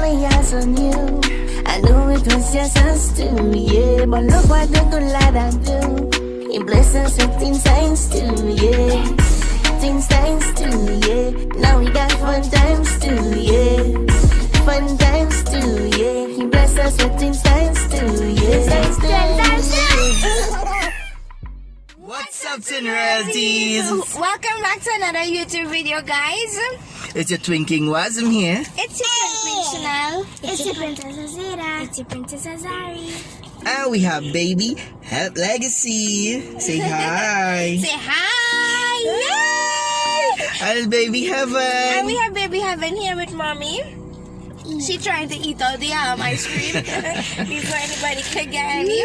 my eyes on you. I knew it was just us two, yeah. But look what the good lad I do. He blessed us with things times too, yeah. Things times too, yeah. Now we got fun times too, yeah. Fun times too, yeah. He blessed us with things times too, yeah. Times too. What's up, Generalities? Welcome back to another YouTube video, guys. It's your Twinking Wasim here. It's your Queen Schenelle. It's your Princess Azira. It's your Princess Azari. And we have baby Help Legacy. Say hi. Say hi! Yay! And baby Heaven. And we have baby Heaven here with mommy. She trying to eat all the ice cream before anybody can get any.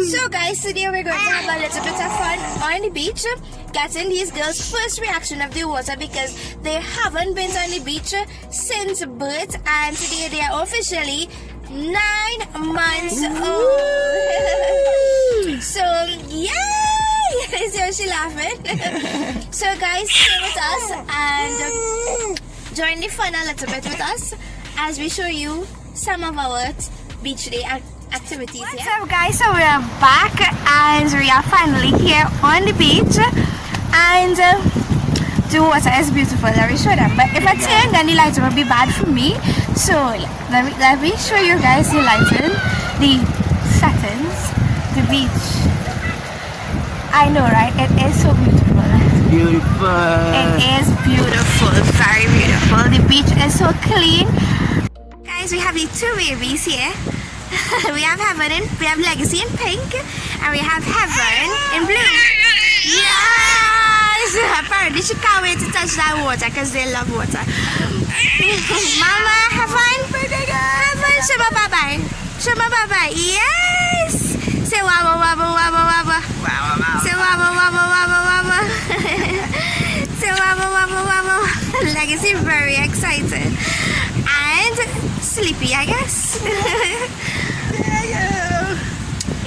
So guys, today we're going to have a little bit of fun on the beach, getting these girls' first reaction of the water because they haven't been on the beach since birth, and today they are officially 9 months old. So yay! So she laughing. So guys, stay with us and join the fun a little bit with us as we show you some of our beach day activities. What's up, guys? So we are back and we are finally here on the beach, and the water is beautiful. Let me show them. But if I turn, then the lighting will be bad for me. So let me show you guys the lighting, the settings, the beach. I know, right? It is so beautiful. Beautiful. It is beautiful, very beautiful. The beach is so clean. Guys, we have the two babies here. We have Legacy in pink, and we have Heaven in blue. Yes! Apparently she can't wait to touch that water because they love water. Mama, Heaven, show me bye-bye. Show me bye-bye. Yes! Say wabba wabba wabba wabba. Say wabba wabba wabba wabba. Say wabba wabba wabba. Legacy very excited and sleepy, I guess.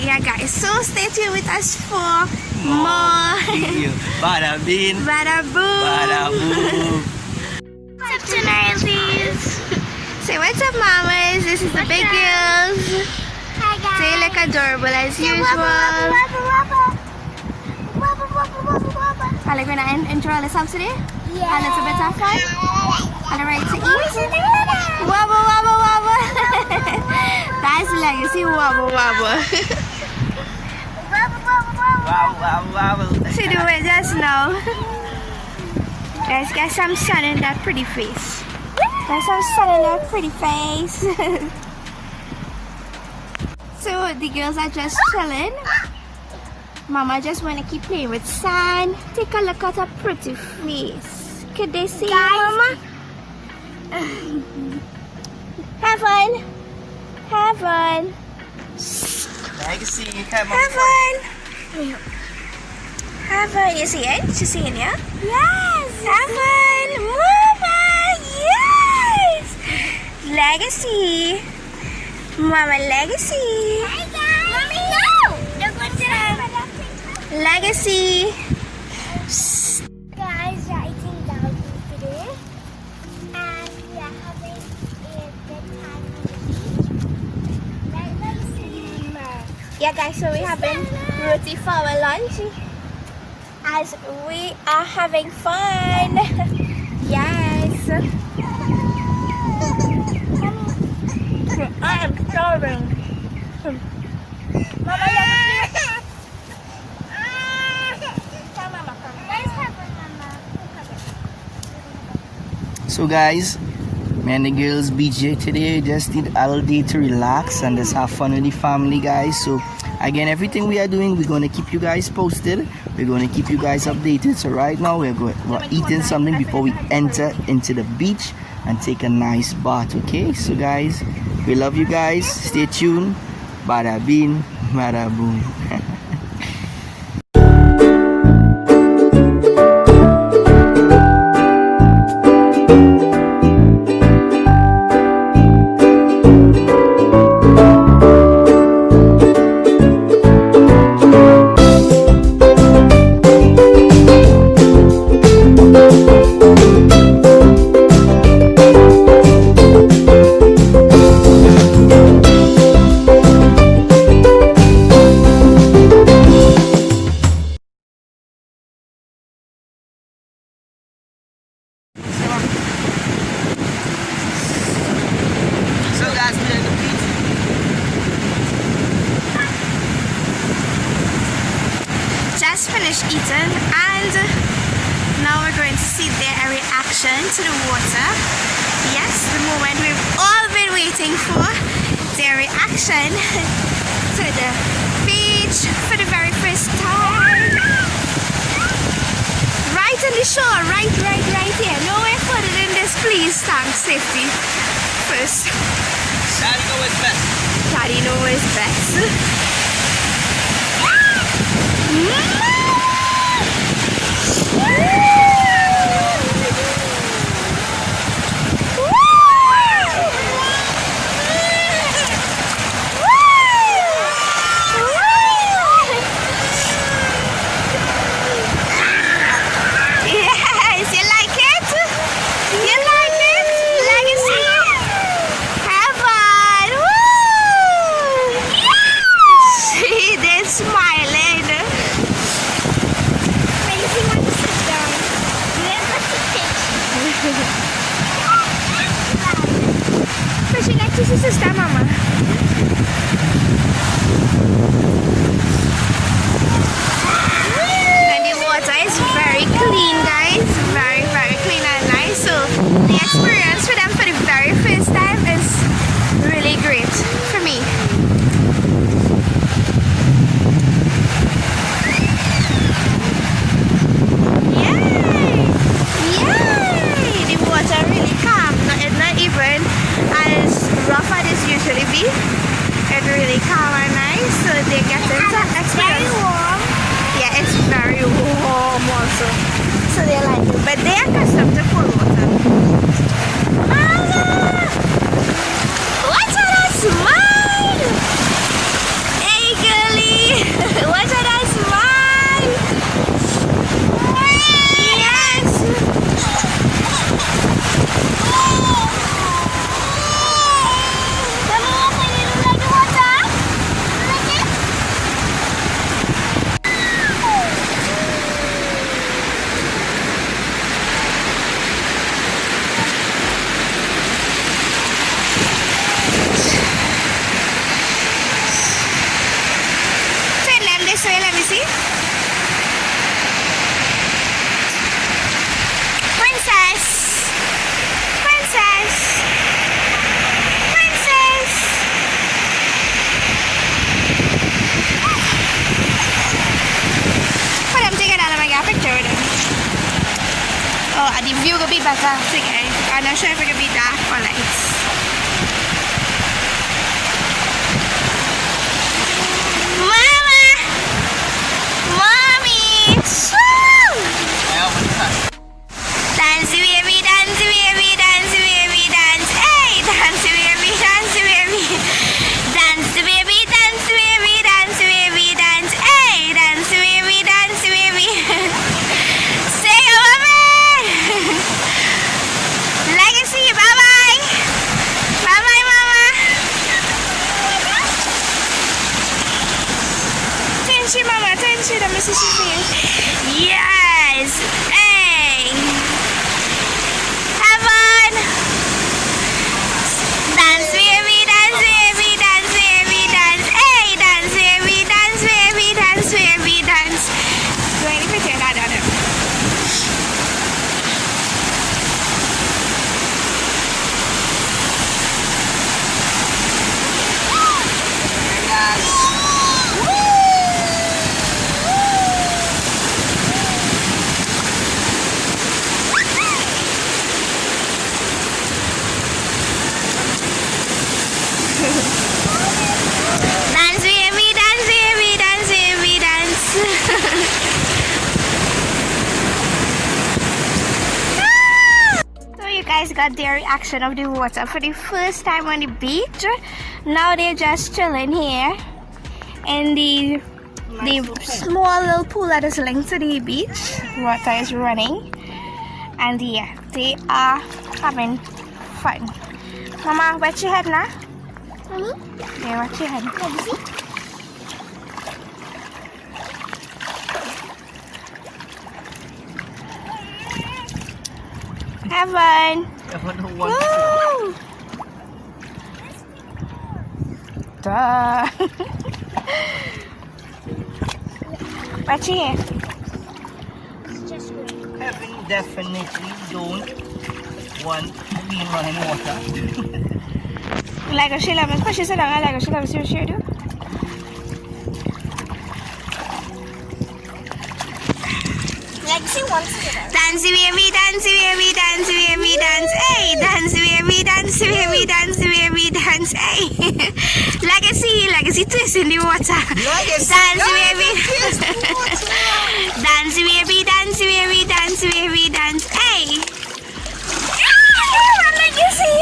Yeah, guys, so stay tuned with us for more. Bada bing. Bada boom. Bada boom. What's up, Generalities? Say what's up, mamas. This is the big girls. Hi guys. They look adorable as usual. Are they gonna enjoy themselves today? Yeah. A little bit of fun? Are they ready to eat? Wobble, wobble, wobble. That's Legacy wobble, wobble. She do it just now. Let's get some sun in that pretty face. Get some sun in that pretty face. So the girls are just chilling. Mama just want to keep playing with sand. Take a look at her pretty face. Could they see you, Mama? Heaven. Heaven. Legacy, come on. Heaven. Heaven. You see it? She's seeing you? Yes. Heaven. Mama. Yes. Legacy. Mama Legacy. Hi guys. Mommy, no. They're going to Legacy. guys are eating doggy today, and we are having a good time on the beach. Yeah, guys, so we're having roti for our lunch as we are having fun. Yes. I am starving. Mama, So guys, me and the girls BJ today just need all day to relax and just have fun with the family, guys. So again, everything we are doing, we're going to keep you guys posted. We're going to keep you guys updated. So right now we're eating something before we enter into the beach and take a nice bath. Okay, so guys, we love you guys. Stay tuned. Bada bing, bada boom. eaten, and now we're going to see their reaction to the water. Yes, the moment we've all been waiting for, their reaction to the beach for the very first time. Right on the shore, right here. Nowhere further than this, please. Thanks, safety first. Daddy knows best. Daddy knows best. This is that, Mama. And the water is very clean, guys. Very, very clean and nice. So the experience for them for the very first time is really great for me. Yay! Yay! The water really calm. Not even as rough as it usually be. It's really calm and nice, so they get to experience. Very warm. Yeah, it's very warm also. So they like it, but they are accustomed to cold water. Mama! What's that smile? Hey, girlie! What's that smile? Yes! Let me see. Princess! Princess! Princess! Put them together and I get a picture with them. Oh, and the view will be better. Okay. I'm not sure if it will be dark or lights. Mama, attention, let me see something. Yes! Hey! Heaven! Dance, baby, dance, baby, dance, baby, dance. Hey! Dance, baby, dance, baby, dance, baby, dance. Do I need to turn that on? Dance, baby, dance, baby, dance, baby, dance. So you guys got their reaction of the water for the first time on the beach. Now they're just chilling here in the small little pool that is linked to the beach. Water is running, and yeah, they are having fun. Mama, where's your head now? Yeah, where's your head? Heaven! Woo! Duh! What's here? Heaven definitely don't want to be in running water. Like a Sheila, but she said I like a Sheila, see what she do? Like she wants to get Dance baby, dance baby, dance baby, dance, hey, dance baby, dance baby, dance baby, dance, hey. Legacy twist in the water. Legacy, Dance baby. twist in the water. Dance baby, dance baby, dance baby, dance, hey. Legacy.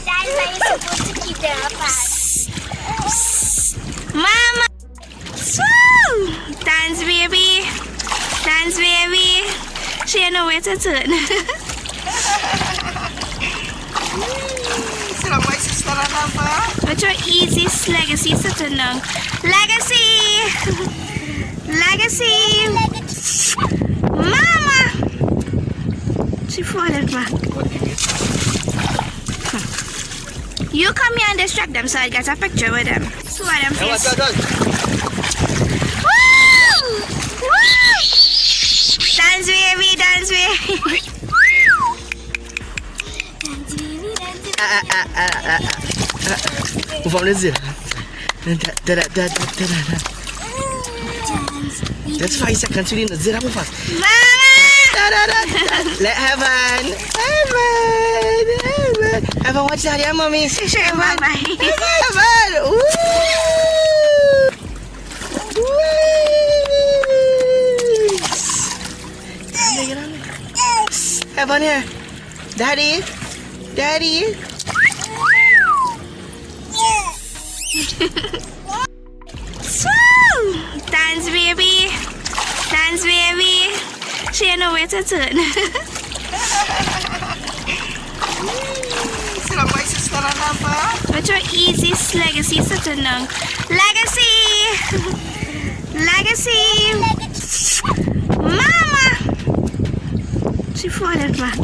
That's why you're supposed to keep them apart. Mama. Woo! Dance baby. Dance baby. She ain't know where to turn. My sister and What's your easiest legacy to turn down? Legacy! Legacy! Mama! She fallen back. You come here and distract them so I get a picture with them. Two of them face. Woo! Woo! Dance baby, dance baby. From the zero. That's 5 seconds. We need zero move fast. Mama! Let heaven. Heaven, watch that, yeah, mommy. Mama. Heaven. Ooh. Heaven here. Daddy. Dance baby. Dance baby. She ain't know where to turn. My sister and What's your easiest legacy to turn down? Legacy! Legacy! Mama! She fallen back.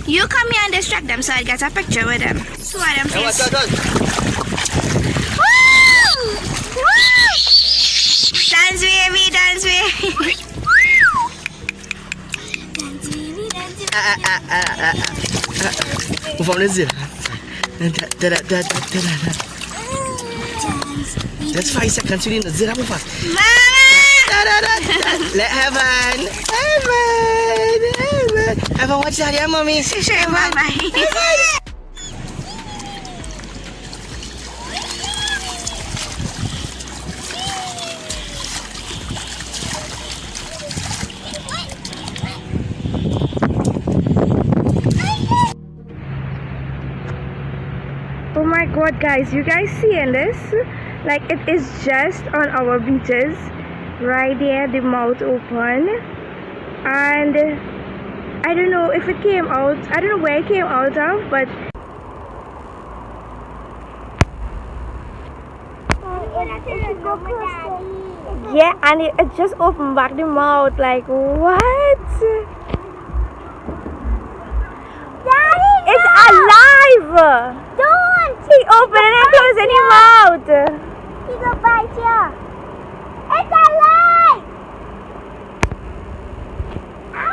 You come here and distract them so I get a picture with them. Two of them face. Woo! Woo! Dance baby, dance baby. From the zero. That's 5 seconds. We need zero move fast. Mama! Let heaven. Heaven, watch that, yeah, mommy. Mama. Oh my god, guys, you guys seeing this? Like, it is just on our beaches right there, the mouth open, and I don't know if it came out, I don't know where it came out of, but yeah, and it just opened back the mouth. Like, what? Daddy, It's alive! don't! He opened and closed his mouth. He go bite you. It's alive! Ow!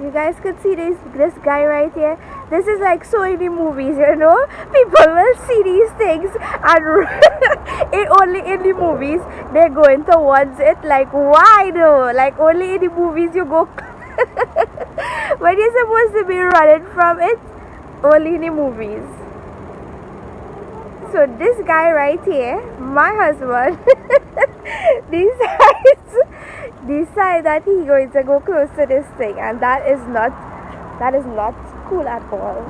You guys could see this guy right here. This is like so in the movies, you know. People will see these things and only in the movies they're going towards it. Like, why though? Like, only in the movies you go when you're supposed to be running from it, only in the movies. So this guy right here, my husband, decide that he's going to go close to this thing, and that is not cool at all.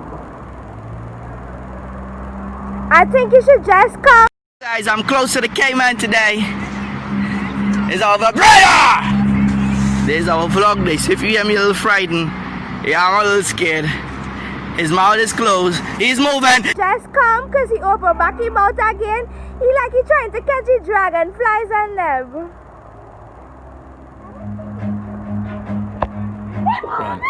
I think you should just come. Guys, I'm close to the Cayman today. It's our brother! This is our vlog this. If you hear me a little frightened, yeah, I'm a little scared. His mouth is closed. He's moving. Just come, because he opened back his mouth again. He like he trying to catch the dragonflies and them. Run.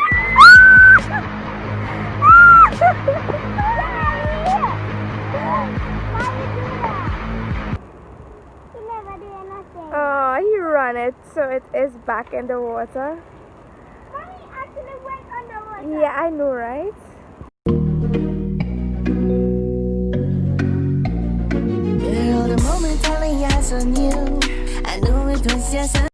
it is back in the water. Mommy actually went underwater. Yeah, I know, right? Girl, the moment I lay eyes on you, I knew it was just